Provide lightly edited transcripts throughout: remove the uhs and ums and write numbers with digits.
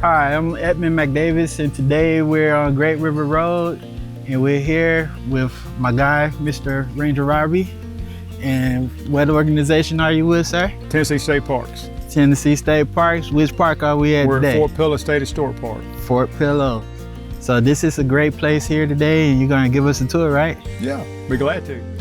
Hi, I'm Edmund McDavis, and today we're on Great River Road, and we're here with my guy, Mr. Ranger Robbie. And what organization are you with, sir? Tennessee State Parks. Tennessee State Parks. Which park are we at We're today? at Fort Pillow State Historic Park. Fort Pillow. So this is a great place here today, and you're gonna give us a tour, right? Yeah, be glad to.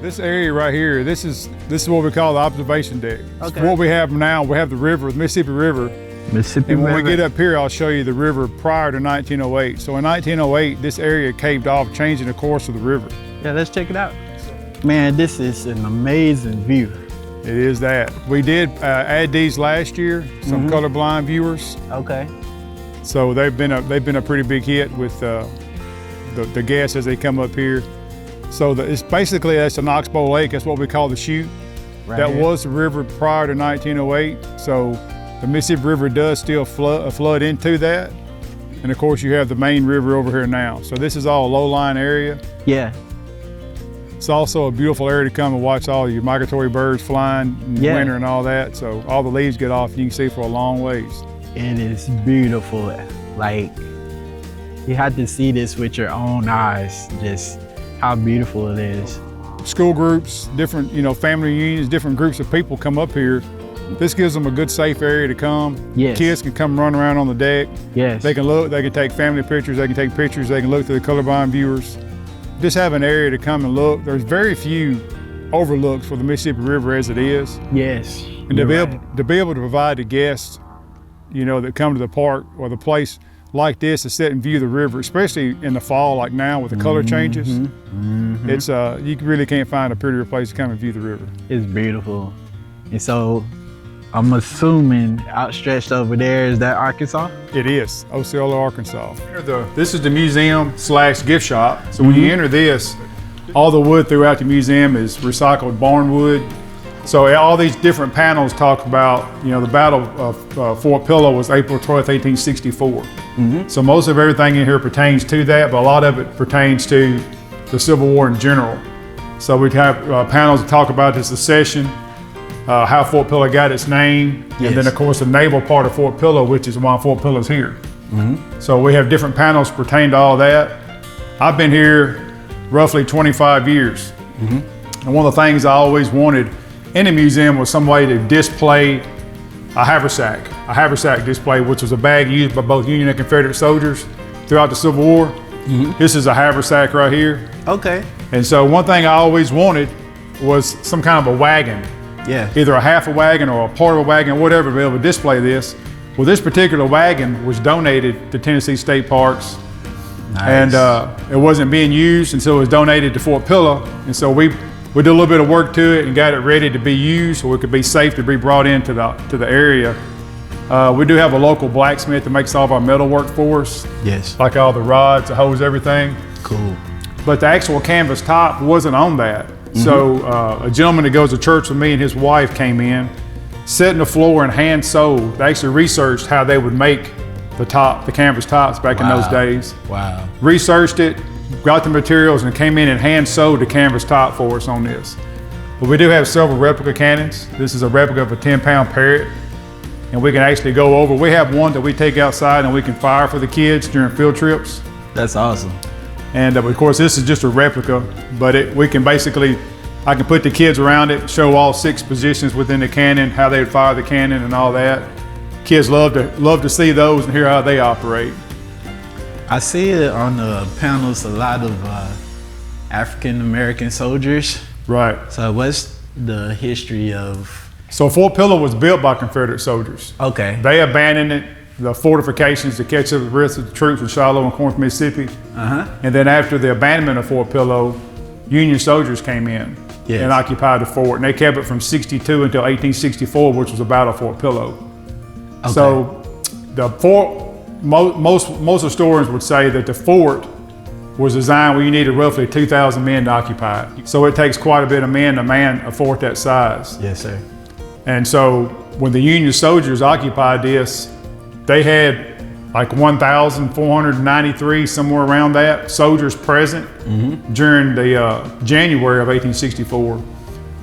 This area right here, this is what we call the observation deck. Okay. What we have now, we have the river, the Mississippi River. Mississippi And when River. we get up here, I'll show you the river prior to 1908. So in 1908, this area caved off, changing the course of the river. Yeah, let's check it out. Man, this is an amazing view. It is that. We did add these last year, some colorblind viewers. Okay. So they've been a pretty big hit with the guests as they come up here. So it's basically, that's an oxbow lake. That's what we call the chute. Right That here. was the river prior to 1908. So the Mississippi River does still flood into that. And of course you have the main river over here now. So this is all a low-lying area. Yeah. It's also a beautiful area to come and watch all your migratory birds flying in the Yeah. winter and all that. So all the leaves get off and you can see for a long ways. It is beautiful. Like, you have to see this with your own eyes, just how beautiful it is. School groups, different, family reunions, different groups of people come up here. This gives them a good safe area to come. Yes. Kids can come run around on the deck. Yes. They can look, they can take family pictures, they can take pictures, they can look through the colorblind viewers. Just have an area to come and look. There's very few overlooks for the Mississippi River as it is. Yes. And to be able to provide the guests, that come to the park or the place like this to sit and view the river, especially in the fall like now with the color changes. It's you really can't find a prettier place to come and view the river. It's beautiful. And so I'm assuming outstretched over there is that Arkansas? It is, Osceola, Arkansas. This is the museum/gift shop. So when you enter this, all the wood throughout the museum is recycled barn wood. So all these different panels talk about, the Battle of Fort Pillow was April 12th, 1864. So most of everything in here pertains to that, but a lot of it pertains to the Civil War in general. So we have panels that talk about the secession, how Fort Pillow got its name, and then of course the naval part of Fort Pillow, which is why Fort Pillow is here. So we have different panels pertaining to all that. I've been here roughly 25 years. And one of the things I always wanted in the museum was some way to display a haversack display, which was a bag used by both Union and Confederate soldiers throughout the Civil War. This is a haversack right here. Okay. And so one thing I always wanted was some kind of a wagon, Yeah. either a half a wagon or a part of a wagon, whatever, to be able to display this. Well, this particular wagon was donated to Tennessee State Parks. Nice. And it wasn't being used, and so it was donated to Fort Pillow. And so we did a little bit of work to it and got it ready to be used so it could be safe to be brought into the area. We do have a local blacksmith that makes all of our metal work for us, Yes. like all the rods, the hose, everything. Cool. But the actual canvas top wasn't on that. So a gentleman that goes to church with me and his wife came in, sat on the floor and hand sewed. They actually researched how they would make the canvas tops back in those days. Wow. Researched it, got the materials, and came in and hand sewed the canvas top for us on this. But we do have several replica cannons. This is a replica of a 10-pound Parrott, and we can actually go over. We have one that we take outside and we can fire for the kids during field trips. That's awesome. And of course, this is just a replica, but I can put the kids around it, show all 6 positions within the cannon, how they would fire the cannon and all that. Kids love to see those and hear how they operate. I see it on the panels, a lot of African-American soldiers. Right. So what's the history of? So Fort Pillow was built by Confederate soldiers. Okay. They abandoned it, the fortifications to catch up with the rest of the troops in Shiloh and Corinth, Mississippi. And then after the abandonment of Fort Pillow, Union soldiers came in and occupied the fort. And they kept it from 62 until 1864, which was the Battle of Fort Pillow. Okay. So the fort, most historians would say that the fort was designed where you needed roughly 2,000 men to occupy it. So it takes quite a bit of men to man a fort that size. Yes, sir. And so when the Union soldiers occupied this, they had like 1,493, somewhere around that, soldiers present during the January of 1864.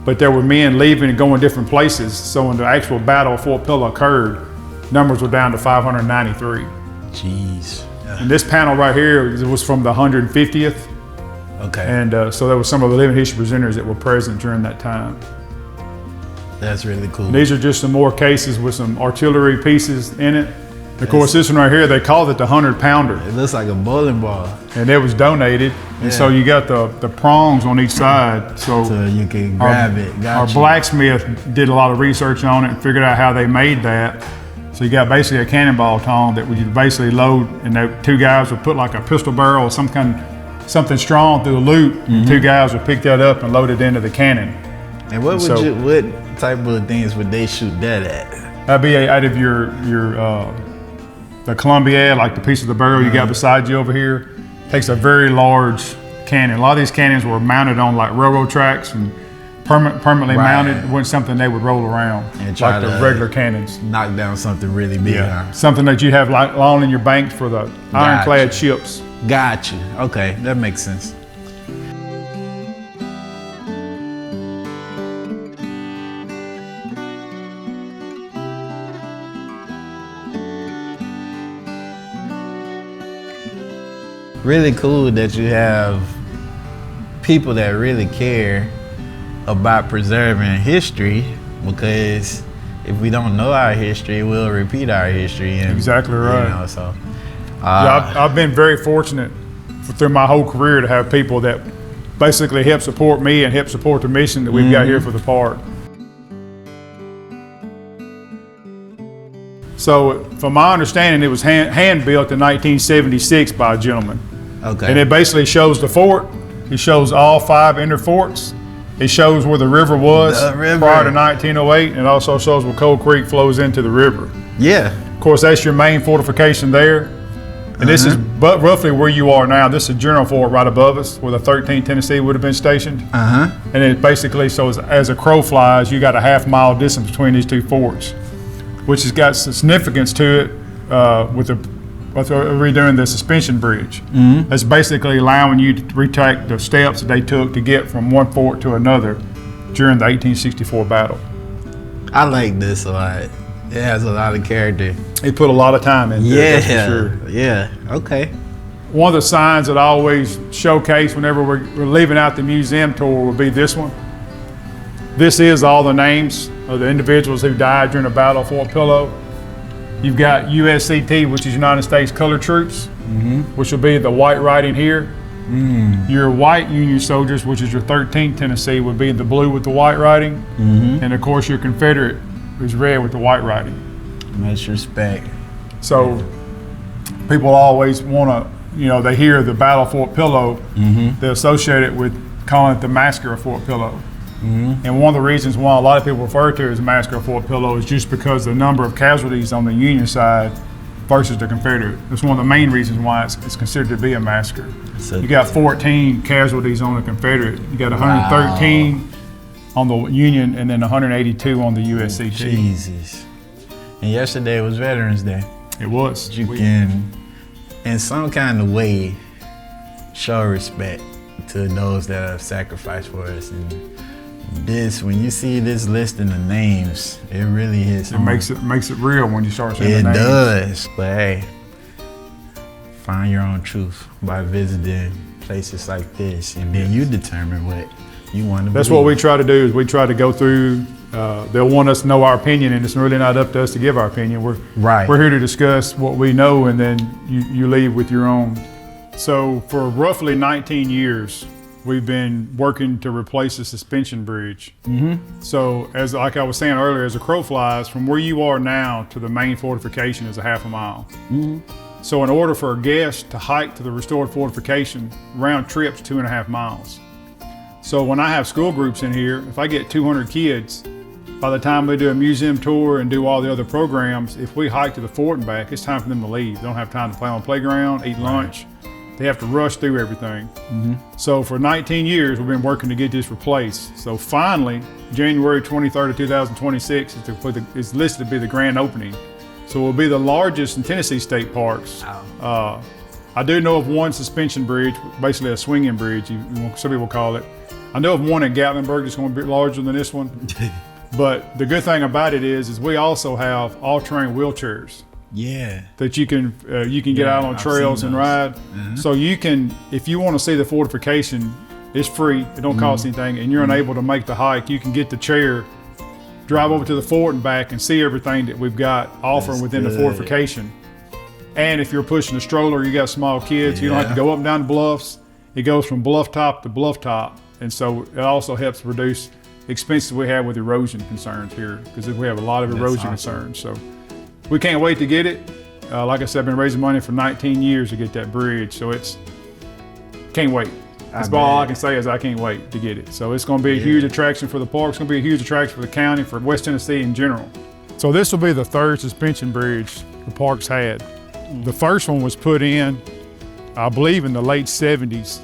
But there were men leaving and going different places. So when the actual Battle of Fort Pillow occurred, numbers were down to 593. Jeez. And this panel right here was from the 150th. Okay. And so there were some of the living history presenters that were present during that time. That's really cool. And these are just some more cases with some artillery pieces in it. Of course, this one right here, they called it the 100-pounder. It looks like a bowling ball. And it was donated. And so you got the prongs on each side. So you can grab it. Our blacksmith did a lot of research on it and figured out how they made that. So you got basically a cannonball tong that would basically load, and the two guys would put like a pistol barrel or something strong through a loop. And two guys would pick that up and load it into the cannon. And what type of things would they shoot that at? That'd be out of your the Columbiad, like the piece of the barrel you got beside you over here. Takes a very large cannon. A lot of these cannons were mounted on like railroad tracks and permanently mounted. It wasn't something they would roll around and like the regular cannons. Knock down something really big. Yeah, something that you have long in your bank for the ironclad ships. Got you. Okay, that makes sense. Really cool that you have people that really care about preserving history, because if we don't know our history, we'll repeat our history. And, exactly right. You know, so, I've been very fortunate through my whole career to have people that basically help support me and help support the mission that we've got here for the park. So from my understanding, it was hand built in 1976 by a gentleman. Okay. And it basically shows the fort. It shows all 5 inner forts. It shows where the river was prior to 1908. And it also shows where Coal Creek flows into the river. Yeah. Of course, that's your main fortification there. And this is roughly where you are now. This is General Fort right above us, where the 13th Tennessee would have been stationed. And it basically, so as a crow flies, you got a half-mile distance between these two forts, which has got significance to it with redoing the suspension bridge. That's basically allowing you to retake the steps that they took to get from one fort to another during the 1864 battle. I like this a lot. It has a lot of character. They put a lot of time into it, that's for sure. Yeah, okay. One of the signs that I always showcase whenever we're leaving out the museum tour would be this one. This is all the names of the individuals who died during the Battle of Fort Pillow. You've got USCT, which is United States Colored Troops, which will be the white writing here. Your white Union soldiers, which is your 13th Tennessee, would be the blue with the white writing. And of course your Confederate is red with the white writing. Much respect. So people always want to, they hear the Battle of Fort Pillow, they associate it with calling it the Massacre of Fort Pillow. And one of the reasons why a lot of people refer to it as the Massacre of Fort Pillow is just because the number of casualties on the Union side versus the Confederate. That's one of the main reasons why it's considered to be a massacre. So you got 14 casualties on the Confederate. You got 113 on the Union, and then 182 on the USCT. Jesus. And yesterday was Veterans Day. It was. You can, in some kind of way, show respect to those that have sacrificed for us. And this, when you see this list in the names, it really hits home. It makes it real when you start saying the names. It does, but hey, find your own truth by visiting places like this, and then you determine what you want to That's believe. what we try to do, is we try to go through, they'll want us to know our opinion, and it's really not up to us to give our opinion. We're here to discuss what we know, and then you leave with your own. So for roughly 19 years, we've been working to replace the suspension bridge. So like I was saying earlier, as a crow flies, from where you are now to the main fortification is a half a mile. So in order for a guest to hike to the restored fortification, round trip's 2.5 miles. So when I have school groups in here, if I get 200 kids, by the time we do a museum tour and do all the other programs, if we hike to the fort and back, it's time for them to leave. They don't have time to play on the playground, eat lunch. they have to rush through everything. So for 19 years, we've been working to get this replaced. So finally, January 23rd of 2026 is listed to be the grand opening. So it will be the largest in Tennessee state parks. Wow. I do know of one suspension bridge, basically a swinging bridge, some people call it. I know of one in Gatlinburg that's going to be larger than this one. But the good thing about it is we also have all-terrain wheelchairs. Yeah. That you can get out on trails and ride. So you can, if you want to see the fortification, it's free. It don't cost anything, and you're unable to make the hike. You can get the chair, drive over to the fort and back, and see everything that we've got offering within the fortification. And if you're pushing a stroller, you got small kids, you don't have to go up and down the bluffs. It goes from bluff top to bluff top, and so it also helps reduce expenses we have with erosion concerns here, because we have a lot of erosion concerns. So we can't wait to get it. Like I said, I've been raising money for 19 years to get that bridge, so can't wait. That's all I can say is I can't wait to get it. So it's going to be a huge attraction for the park. It's going to be a huge attraction for the county, for West Tennessee in general. So this will be the third suspension bridge the park's had. The first one was put in, I believe, in the late 70s,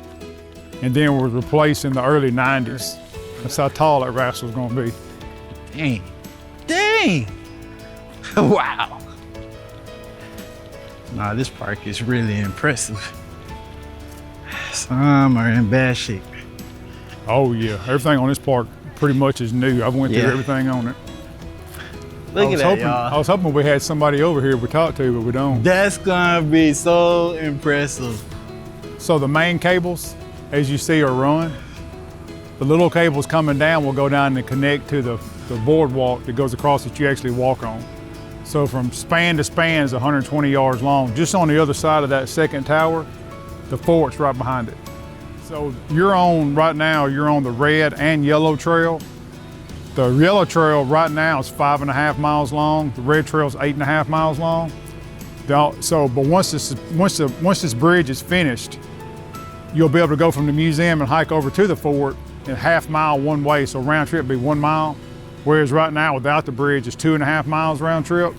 and then was replaced in the early 90s. That's how tall that rascal's going to be. Dang. Dang. Wow. Nah, this park is really impressive. Some are in bad shape. Oh yeah, everything on this park pretty much is new. I've went through everything on it. Look at that, y'all. I was hoping we had somebody over here we talked to, but we don't. That's gonna be so impressive. So the main cables, as you see, are run. The little cables coming down will go down and connect to the boardwalk that goes across that you actually walk on. So from span to span is 120 yards long. Just on the other side of that second tower, the fort's right behind it. So right now, you're on the red and yellow trail. The yellow trail right now is 5.5 miles long. The red trail is 8.5 miles long. But once this bridge is finished, you'll be able to go from the museum and hike over to the fort in half mile one way. So round trip would be 1 mile. Whereas right now, without the bridge, it's 2.5 miles round trip.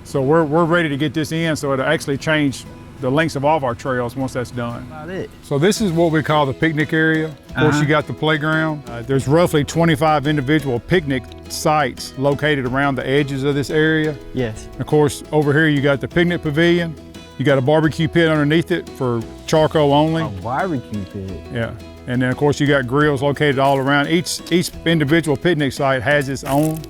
So we're ready to get this in, so it'll actually change the lengths of all of our trails once that's done. About it. So this is what we call the picnic area. Of course, you got the playground. There's roughly 25 individual picnic sites located around the edges of this area. Yes. Of course, over here you got the picnic pavilion. You got a barbecue pit underneath it for charcoal only. A barbecue pit. Yeah. And then of course you got grills located all around. Each individual picnic site has its own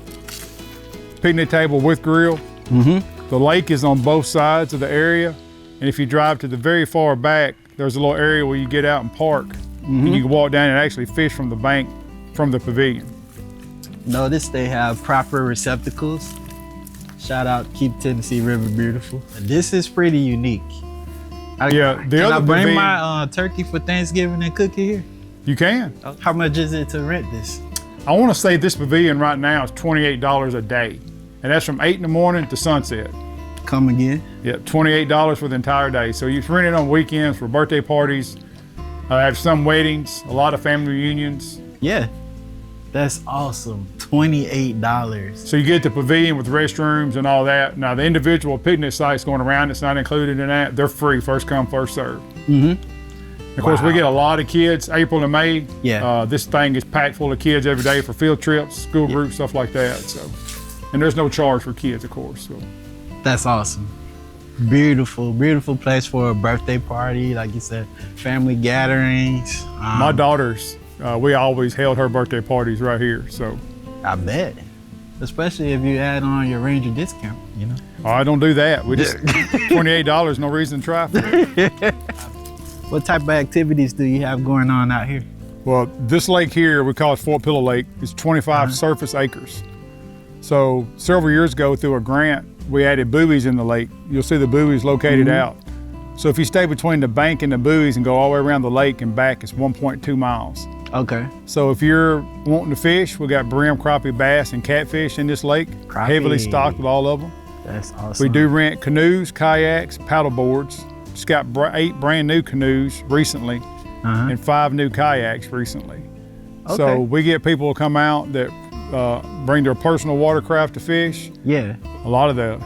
picnic table with grill. The lake is on both sides of the area. And if you drive to the very far back, there's a little area where you get out and park. And you can walk down and actually fish from the bank, from the pavilion. Notice they have proper receptacles. Shout out, keep Tennessee River beautiful. This is pretty unique. Can I bring my turkey for Thanksgiving and cook it here? You can. How much is it to rent this? I want to say this pavilion right now is $28 a day. And that's from 8 in the morning to sunset. Come again? Yeah, $28 for the entire day. So you can rent it on weekends for birthday parties. I have some weddings, a lot of family reunions. Yeah, that's awesome. $28. So you get the pavilion with restrooms and all that. Now the individual picnic sites going around, it's not included in that. They're free, first come, first serve. Of course, we get a lot of kids, April and May. Yeah. This thing is packed full of kids every day for field trips, school groups, stuff like that. So, and there's no charge for kids, of course. So. That's awesome. Beautiful, beautiful place for a birthday party, like you said, family gatherings. My daughters, we always held her birthday parties right here, so. I bet, especially if you add on your Ranger discount, you know? Oh, I don't do that. We just, $28, no reason to try for it. What type of activities do you have going on out here? Well, this lake here, we call it Fort Pillow Lake. It's 25 surface acres. So several years ago through a grant, we added buoys in the lake. You'll see the buoys located out. So if you stay between the bank and the buoys and go all the way around the lake and back, it's 1.2 miles. Okay. So if you're wanting to fish, we got brim, crappie, bass, and catfish in this lake. Crappie. Heavily stocked with all of them. That's awesome. We do rent canoes, kayaks, paddle boards. Just got 8 brand new canoes recently and 5 new kayaks recently. Okay. So we get people to come out that bring their personal watercraft to fish. Yeah. A lot of the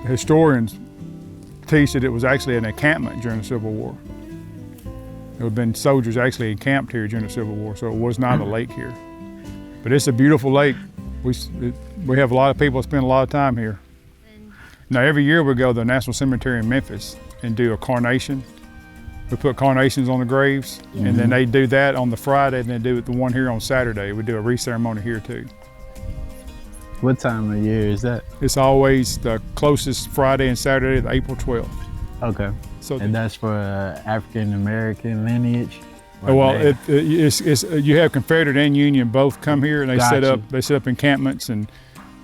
historians teach that it was actually an encampment during the Civil War. There have been soldiers actually encamped here during the Civil War, so it was not a lake here. But it's a beautiful lake. We have a lot of people that spend a lot of time here. Now every year we go to the National Cemetery in Memphis and do a carnation. We put carnations on the graves, and then they do that on the Friday, and then do the one here on Saturday. We do a wreath ceremony here too. What time of year is that? It's always the closest Friday and Saturday to April 12th. Okay. So, and that's for African American lineage? Well, it's you have Confederate and Union both come here, and they set up encampments, and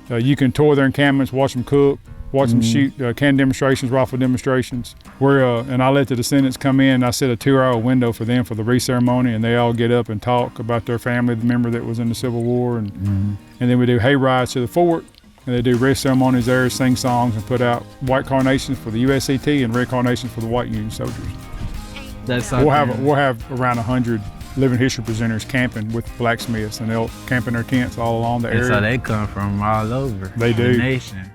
you can tour their encampments, watch them cook, watch them shoot cannon demonstrations, rifle demonstrations. And I let the descendants come in. I set a 2-hour window for them for the wreath ceremony, and they all get up and talk about their family, the member that was in the Civil War, and then we do hay rides to the fort, and they do wreath ceremonies there, sing songs, and put out white carnations for the USCT and red carnations for the white Union soldiers. That's we'll have around 100 living history presenters camping with blacksmiths, and they'll camp in their tents all along the area. So they come from all over the nation.